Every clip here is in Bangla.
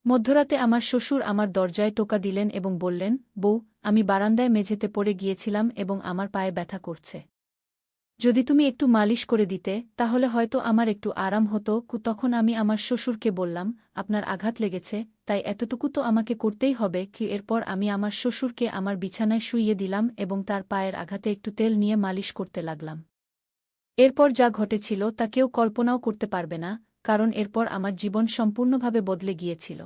মধ্যরাতে আমার শ্বশুর আমার দরজায় টোকা দিলেন এবং বললেন, বউ, আমি বারান্দায় মেঝেতে পড়ে গিয়েছিলাম এবং আমার পায়ে ব্যথা করছে। যদি তুমি একটু মালিশ করে দিতে তাহলে হয়তো আমার একটু আরাম হতো। তখন আমি আমার শ্বশুরকে বললাম, আপনার আঘাত লেগেছে, তাই এতটুকু তো আমাকে করতেই হবে কি। এরপর আমি আমার শ্বশুরকে আমার বিছানায় শুইয়ে দিলাম এবং তার পায়ের আঘাতে একটু তেল নিয়ে মালিশ করতে লাগলাম। এরপর যা ঘটেছিল তা কেউ কল্পনাও করতে পারবে না, কারণ এরপর আমার জীবন সম্পূর্ণভাবে বদলে গিয়েছিল।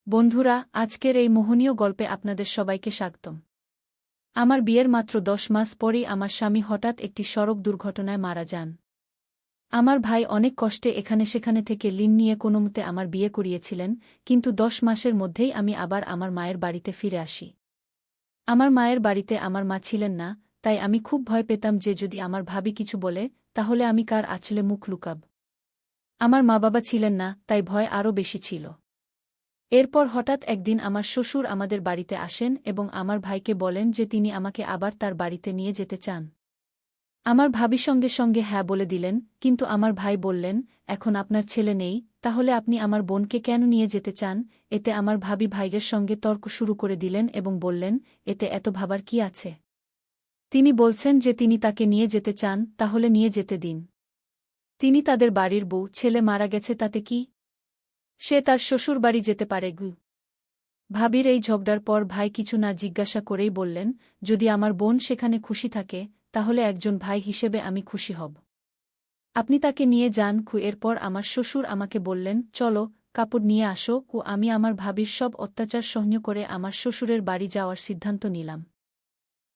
বন্ধুরা, আজকের এই মোহনীয় গল্পে আপনাদের সবাইকে স্বাগতম। আমার বিয়ের মাত্র 10 মাস পরই আমার স্বামী হঠাৎ একটি সড়ক দুর্ঘটনায় মারা যান। আমার ভাই অনেক কষ্টে এখানে সেখানে থেকে ঋণ নিয়ে কোনোমতে আমার বিয়ে করিয়েছিলেন, কিন্তু 10 মাসের মধ্যেই আমি আবার আমার মায়ের বাড়িতে ফিরে আসি। আমার মায়ের বাড়িতে আমার মা ছিলেন না, তাই আমি খুব ভয় পেতাম যে যদি আমার ভাবি কিছু বলে তাহলে আমি কার আঁচলে মুখ লুকাব। আমার মা বাবা ছিলেন না, তাই ভয় আরও বেশি ছিল। এরপর হঠাৎ একদিন আমার শ্বশুর আমাদের বাড়িতে আসেন এবং আমার ভাইকে বলেন যে তিনি আমাকে আবার তার বাড়িতে নিয়ে যেতে চান। আমার ভাবি সঙ্গে সঙ্গে হ্যাঁ বলে দিলেন, কিন্তু আমার ভাই বললেন, এখন আপনার ছেলে নেই, তাহলে আপনি আমার বোনকে কেন নিয়ে যেতে চান? এতে আমার ভাবি ভাইয়ের সঙ্গে তর্ক শুরু করে দিলেন এবং বললেন, এতে এত ভাবার কি আছে? তিনি বলছেন যে তিনি তাকে নিয়ে যেতে চান, তাহলে নিয়ে যেতে দিন। তিনি তাদের বাড়ির বউ, ছেলে মারা গেছে তাতে কি? সে তার শ্বশুর বাড়ি যেতে পারে গু। ভাবির এই ঝগড়ার পর ভাই কিছু না জিজ্ঞাসা করেই বললেন, যদি আমার বোন সেখানে খুশি থাকে তাহলে একজন ভাই হিসেবে আমি খুশি হব। আপনি তাকে নিয়ে যান। এরপর আমার শ্বশুর আমাকে বললেন, চলো, কাপড় নিয়ে আসো। আমি আমার ভাবির সব অত্যাচার সহ্য করে আমার শ্বশুরের বাড়ি যাওয়ার সিদ্ধান্ত নিলাম।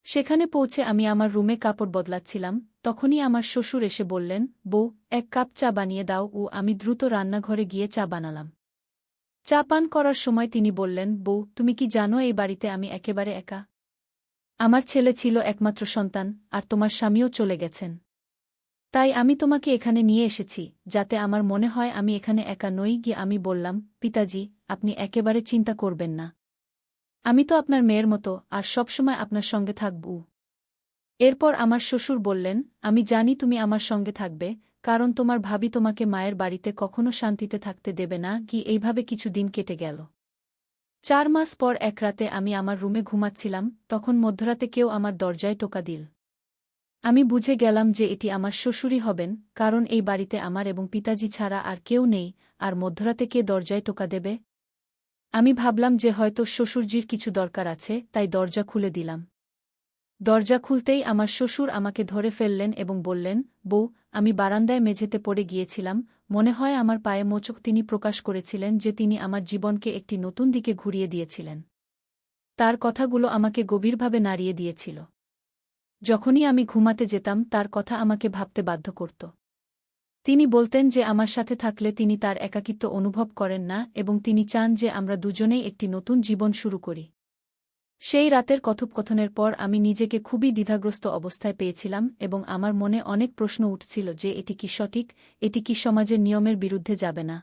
সেখানে পৌঁছে আমি আমার রুমে কাপড় বদলাচ্ছিলাম, তখনই আমার শ্বশুর এসে বললেন, বউ, 1 কাপ চা বানিয়ে দাও। আমি দ্রুত রান্নাঘরে গিয়ে চা বানালাম। চা পান করার সময় তিনি বললেন, বউ, তুমি কি জানো এই বাড়িতে আমি একেবারে একা? আমার ছেলে ছিল একমাত্র সন্তান, আর তোমার স্বামীও চলে গেছেন। তাই আমি তোমাকে এখানে নিয়ে এসেছি, যাতে আমার মনে হয় আমি এখানে একা নই। গিয়ে আমি বললাম, পিতাজি, আপনি একেবারে চিন্তা করবেন না। আমি তো আপনার মেয়ের মতো, আর সবসময় আপনার সঙ্গে থাকব। এরপর আমার শ্বশুর বললেন, আমি জানি তুমি আমার সঙ্গে থাকবে, কারণ তোমার ভাবি তোমাকে মায়ের বাড়িতে কখনো শান্তিতে থাকতে দেবে না। এইভাবে কিছু দিন কেটে গেল। 4 মাস পর এক রাতে আমি আমার রুমে ঘুমাচ্ছিলাম, তখন মধ্যরাতে কেউ আমার দরজায় টোকা দিল। আমি বুঝে গেলাম যে এটি আমার শ্বশুরই হবেন, কারণ এই বাড়িতে আমার এবং পিতাজি ছাড়া আর কেউ নেই, আর মধ্যরাতে কে দরজায় টোকা দেবে? আমি ভাবলাম যে হয়তো শ্বশুরজির কিছু দরকার আছে, তাই দরজা খুলে দিলাম। দরজা খুলতেই আমার শ্বশুর আমাকে ধরে ফেললেন এবং বললেন, বউ, আমি বারান্দায় মেঝেতে পড়ে গিয়েছিলাম, মনে হয় আমার পায়ে মোচক। তিনি প্রকাশ করেছিলেন যে তিনি আমার জীবনকে একটি নতুন দিকে ঘুরিয়ে দিয়েছিলেন। তার কথাগুলো আমাকে গভীরভাবে নাড়িয়ে দিয়েছিল। যখনই আমি ঘুমাতে যেতাম তার কথা আমাকে ভাবতে বাধ্য করত। তিনি বলতেন যে আমার সাথে থাকলে তিনি তার একাকিত্ব অনুভব করেন না এবং তিনি চান যে আমরা দুজনেই একটি নতুন জীবন শুরু করি। সেই রাতের কথোপকথনের পর আমি নিজেকে খুবই দ্বিধাগ্রস্ত অবস্থায় পেয়েছিলাম এবং আমার মনে অনেক প্রশ্ন উঠছিল যে এটি কি সঠিক, এটি কি সমাজের নিয়মের বিরুদ্ধে যাবে না?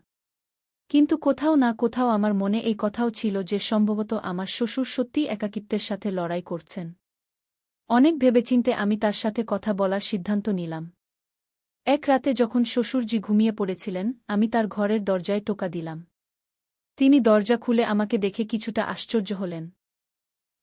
কিন্তু কোথাও না কোথাও আমার মনে এই কথাও ছিল যে সম্ভবত আমার শ্বশুর সত্যিই একাকিত্বের সাথে লড়াই করছেন। অনেক ভেবেচিন্তে আমি তার সাথে কথা বলার সিদ্ধান্ত নিলাম। এক রাতে যখন শ্বশুরজি ঘুমিয়ে পড়েছিলেন, আমি তার ঘরের দরজায় টোকা দিলাম। তিনি দরজা খুলে আমাকে দেখে কিছুটা আশ্চর্য হলেন।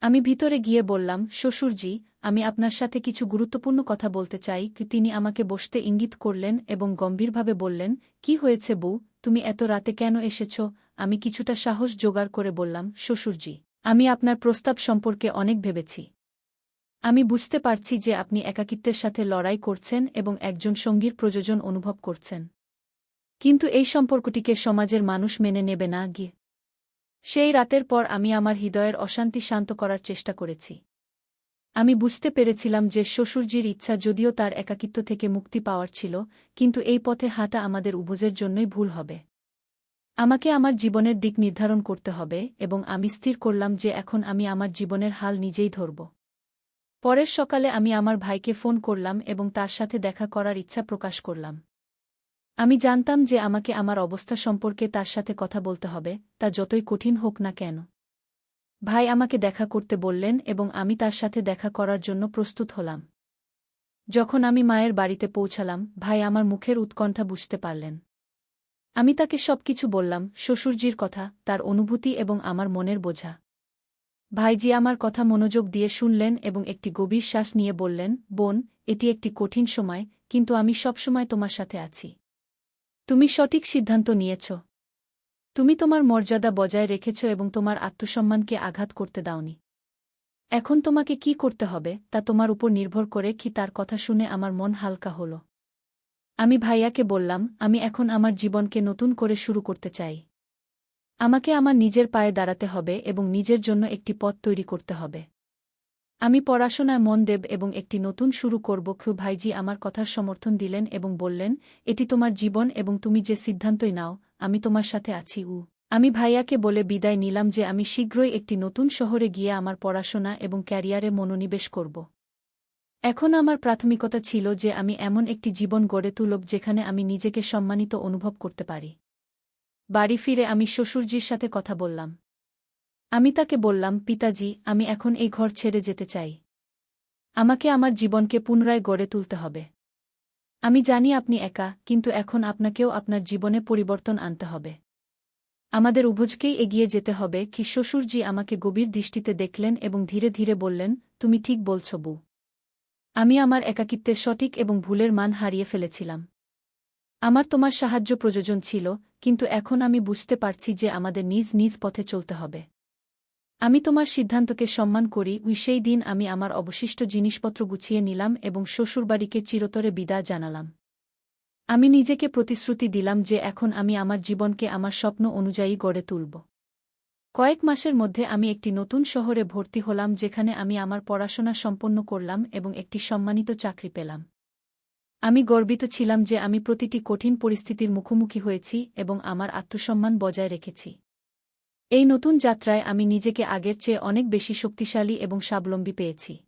আমি ভিতরে গিয়ে বললাম, শ্বশুরজি, আমি আপনার সাথে কিছু গুরুত্বপূর্ণ কথা বলতে চাই। তিনি আমাকে বসতে ইঙ্গিত করলেন এবং গম্ভীরভাবে বললেন, কি হয়েছে বউ, তুমি এত রাতে কেন এসেছ? আমি কিছুটা সাহস জোগাড় করে বললাম, শ্বশুরজি, আমি আপনার প্রস্তাব সম্পর্কে অনেক ভেবেছি। আমি বুঝতে পারছি যে আপনি একাকিত্বের সাথে লড়াই করছেন এবং একজন সঙ্গীর প্রয়োজন অনুভব করছেন। কিন্তু এই সম্পর্কটিকে সমাজের মানুষ মেনে নেবে না। সেই রাতের পর আমি আমার হৃদয়ের অশান্তি শান্ত করার চেষ্টা করেছি। আমি বুঝতে পেরেছিলাম যে শ্বশুরজির ইচ্ছা যদিও তার একাকিত্ব থেকে মুক্তি পাওয়ার ছিল, কিন্তু এই পথে হাঁটা আমাদের উভয়ের জন্যই ভুল হবে। আমাকে আমার জীবনের দিক নির্ধারণ করতে হবে এবং আমি স্থির করলাম যে এখন আমি আমার জীবনের হাল নিজেই ধরব। পরের সকালে আমি আমার ভাইকে ফোন করলাম এবং তার সাথে দেখা করার ইচ্ছা প্রকাশ করলাম। আমি জানতাম যে আমাকে আমার অবস্থা সম্পর্কে তার সাথে কথা বলতে হবে, তা যতই কঠিন হোক না কেন। ভাই আমাকে দেখা করতে বললেন এবং আমি তার সাথে দেখা করার জন্য প্রস্তুত হলাম। যখন আমি মায়ের বাড়িতে পৌঁছালাম, ভাই আমার মুখের উৎকণ্ঠা বুঝতে পারলেন। আমি তাকে সবকিছু বললাম, শ্বশুরজির কথা, তার অনুভূতি এবং আমার মনের বোঝা। ভাইজি আমার কথা মনোযোগ দিয়ে শুনলেন এবং একটি গভীর শ্বাস নিয়ে বললেন, বোন, এটি একটি কঠিন সময়, কিন্তু আমি সবসময় তোমার সাথে আছি। তুমি সঠিক সিদ্ধান্ত নিয়েছ। তুমি তোমার মর্যাদা বজায় রেখেছ এবং তোমার আত্মসম্মানকে আঘাত করতে দাওনি। এখন তোমাকে কি করতে হবে তা তোমার উপর নির্ভর করে। কি তার কথা শুনে আমার মন হালকা হল। আমি ভাইয়াকে বললাম, আমি এখন আমার জীবনকে নতুন করে শুরু করতে চাই। আমাকে আমার নিজের পায়ে দাঁড়াতে হবে এবং নিজের জন্য একটি পথ তৈরি করতে হবে। আমি পড়াশোনায় মন দেব এবং একটি নতুন শুরু করব। ভাইজি আমার কথার সমর্থন দিলেন এবং বললেন, এটি তোমার জীবন এবং তুমি যে সিদ্ধান্তই নাও, আমি তোমার সাথে আছি। আমি ভাইয়াকে বলে বিদায় নিলাম যে আমি শীঘ্রই একটি নতুন শহরে গিয়ে আমার পড়াশোনা এবং ক্যারিয়ারে মনোনিবেশ করব। এখন আমার প্রাথমিকতা ছিল যে আমি এমন একটি জীবন গড়ে তুলব যেখানে আমি নিজেকে সম্মানিত অনুভব করতে পারি। বাড়ি ফিরে আমি শ্বশুরজির সাথে কথা বললাম। আমি তাকে বললাম, পিতাজি, আমি এখন এই ঘর ছেড়ে যেতে চাই। আমাকে আমার জীবনকে পুনরায় গড়ে তুলতে হবে। আমি জানি আপনি একা, কিন্তু এখন আপনাকেও আপনার জীবনে পরিবর্তন আনতে হবে। আমাদের উভয়কেই এগিয়ে যেতে হবে। কি শ্বশুরজি আমাকে গভীর দৃষ্টিতে দেখলেন এবং ধীরে ধীরে বললেন, তুমি ঠিক বলছ বউ। আমি আমার একাকিত্বের সঠিক এবং ভুলের মান হারিয়ে ফেলেছিলাম। আমার তোমার সাহায্য প্রয়োজন ছিল, কিন্তু এখন আমি বুঝতে পারছি যে আমাদের নিজ নিজ পথে চলতে হবে। আমি তোমার সিদ্ধান্তকে সম্মান করি। সেই দিন আমি আমার অবশিষ্ট জিনিসপত্র গুছিয়ে নিলাম এবং শ্বশুরবাড়িকে চিরতরে বিদায় জানালাম। আমি নিজেকে প্রতিশ্রুতি দিলাম যে এখন আমি আমার জীবনকে আমার স্বপ্ন অনুযায়ী গড়ে তুলব। কয়েক মাসের মধ্যে আমি একটি নতুন শহরে ভর্তি হলাম যেখানে আমি আমার পড়াশোনা সম্পন্ন করলাম এবং একটি সম্মানিত চাকরি পেলাম। আমি গর্বিত ছিলাম যে আমি প্রতিটি কঠিন পরিস্থিতির মুখোমুখি হয়েছি এবং আমার আত্মসম্মান বজায় রেখেছি। এই নতুন যাত্রায় আমি নিজেকে আগের চেয়ে অনেক বেশি শক্তিশালী এবং স্বাবলম্বী পেয়েছি।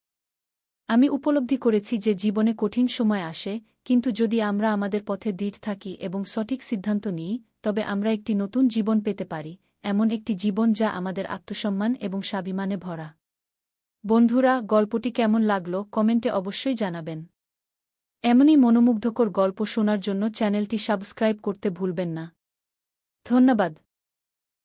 আমি উপলব্ধি করেছি যে জীবনে কঠিন সময় আসে, কিন্তু যদি আমরা আমাদের পথে দৃঢ় থাকি এবং সঠিক সিদ্ধান্ত নিই, তবে আমরা একটি নতুন জীবন পেতে পারি, এমন একটি জীবন যা আমাদের আত্মসম্মান এবং স্বাভিমানে ভরা। বন্ধুরা, গল্পটি কেমন লাগলো কমেন্টে অবশ্যই জানাবেন। এমনই মনোমুগ্ধকর গল্প শোনার জন্য চ্যানেলটি সাবস্ক্রাইব করতে ভুলবেন না। ধন্যবাদ।